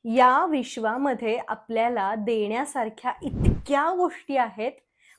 या विश्वामध्ये आपल्याला देण्यासारख्या इतक्या गोष्टी आहेत,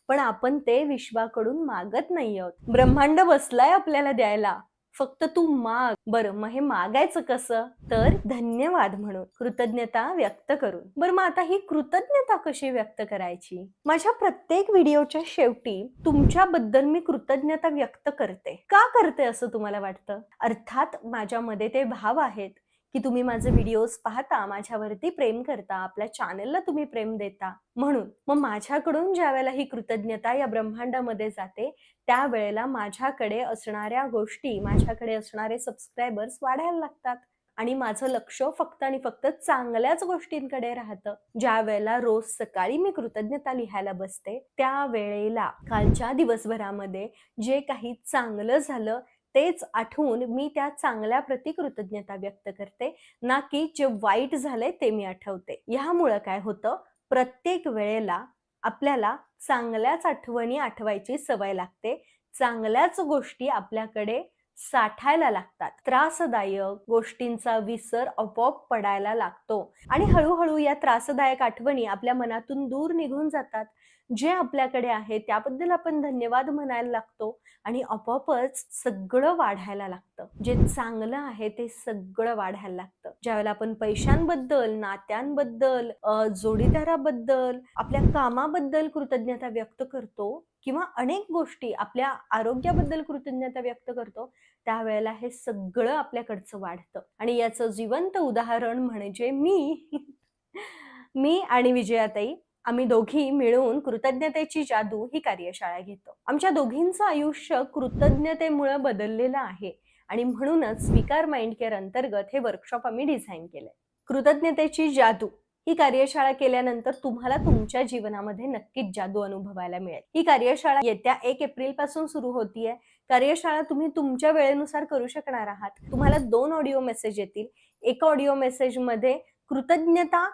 पण आपण ते विश्वाकडून मागत नाही आहोत. ब्रह्मांड बसलाय आपल्याला द्यायला, फक्त तू माग. बरं, मग हे मागायचं कसं? तर धन्यवाद म्हणून, कृतज्ञता व्यक्त करून. बरं, मग आता ही कृतज्ञता कशी व्यक्त करायची? माझ्या प्रत्येक व्हिडिओच्या शेवटी तुमच्याबद्दल मी कृतज्ञता व्यक्त करते. का करते असं तुम्हाला वाटतं? अर्थात माझ्यामध्ये ते भाव आहेत की तुम्ही माझे व्हिडिओज पाहता, माझ्यावरती प्रेम करता, आपल्या चॅनलला तुम्ही प्रेम देता म्हणून. मग माझ्याकडून ज्या वेळेला ही कृतज्ञता या ब्रह्मांडामध्ये जाते, त्यावेळेला माझ्याकडे असणाऱ्या गोष्टी, माझ्याकडे असणारे सबस्क्रायबर्स वाढायला लागतात आणि माझं लक्ष फक्त आणि फक्त चांगल्याच गोष्टींकडे राहतं. ज्या वेळेला रोज सकाळी मी कृतज्ञता लिहायला बसते, त्यावेळेला कालच्या दिवसभरामध्ये जे काही चांगलं झालं तेच आठवून मी त्या चांगल्या प्रती कृतज्ञता व्यक्त करते, ना की जे वाईट झालंय ते मी आठवते. ह्यामुळं काय होतं, प्रत्येक वेळेला आपल्याला चांगल्याच आठवणी आठवायची सवय लागते. चांगल्याच गोष्टी आपल्याकडे साठायला लागतात. त्रासदायक गोष्टींचा विसर आपोआप पडायला लागतो आणि हळूहळू या त्रासदायक आठवणी आपल्या मनातून दूर निघून जातात. जे आपल्याकडे आहे त्याबद्दल आपण धन्यवाद म्हणायला लागतो आणि आपोआपच सगळं वाढायला लागतं. जे चांगलं आहे ते सगळं वाढायला लागतं. ज्यावेळेला आपण पैशांबद्दल, नात्यांबद्दल, जोडीदाराबद्दल, आपल्या कामाबद्दल कृतज्ञता व्यक्त करतो किंवा अनेक गोष्टी, आपल्या आरोग्याबद्दल कृतज्ञता व्यक्त करतो, त्यावेळेला हे सगळं आपल्याकडचं वाढतं. आणि याचं जिवंत उदाहरण म्हणजे मी. मी आणि विजयाताई, आम्ही दोघी मिळून कृतज्ञतेची जादू ही कार्यशाळा घेतो. आमच्या दोघींचं आयुष्य कृतज्ञतेमुळे बदललेलं आहे आणि म्हणूनच स्वीकार माइंड केअर अंतर्गत हे वर्कशॉप आम्ही डिझाईन केलंय. कृतज्ञतेची जादू ही कार्यशाळा केल्यानंतर तुम्हाला तुमच्या जीवनामध्ये नक्कीच जादू अनुभवायला मिळेल. ही कार्यशाळा येत्या 1 एप्रिल पासून सुरू होतीये. कार्यशाळा तुम्ही तुमच्या वेळेनुसार करू शकणार आहात. तुम्हाला 2 ऑडिओ मेसेज येतील. एका ऑडिओ मेसेजमध्ये कृतज्ञता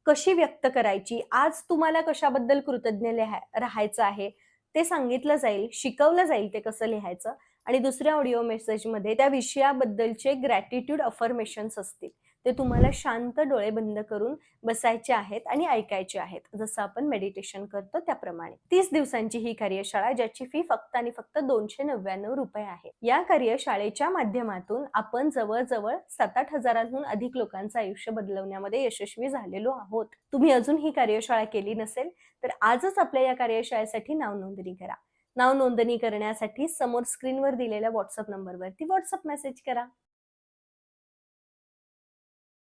कशी व्यक्त करायची, आज तुम्हाला कशाबद्दल कृतज्ञ राहायचं आहे ते सांगितलं जाईल, शिकवलं जाईल ते कसं लिहायचं. आणि दुसऱ्या ऑडिओ मेसेजमध्ये त्या विषयाबद्दलचे ग्रॅटिट्यूड अफर्मेशन्स असतील. ते तुम्हाला शांत डोळे बंद करून बसायचे आहेत आणि ऐकायचे आहेत, जसं आपण मेडिटेशन करतो त्याप्रमाणे. 30 दिवसांची ही कार्यशाळा, ज्याची फी फक्त आणि फक्त ₹299 आहे. या कार्यशाळेच्या माध्यमातून आपण जवळजवळ 7-8 हजारांहून अधिक लोकांचं आयुष्य बदलवण्यामध्ये यशस्वी झालेलो आहोत. तुम्ही अजून ही कार्यशाळा केली नसेल तर आजच आपल्या या कार्यशाळेसाठी नाव नोंदणी करा. नाव नोंदणी करण्यासाठी समोर स्क्रीनवर दिलेल्या व्हॉट्सअप नंबरवरती व्हॉट्सअप मेसेज करा.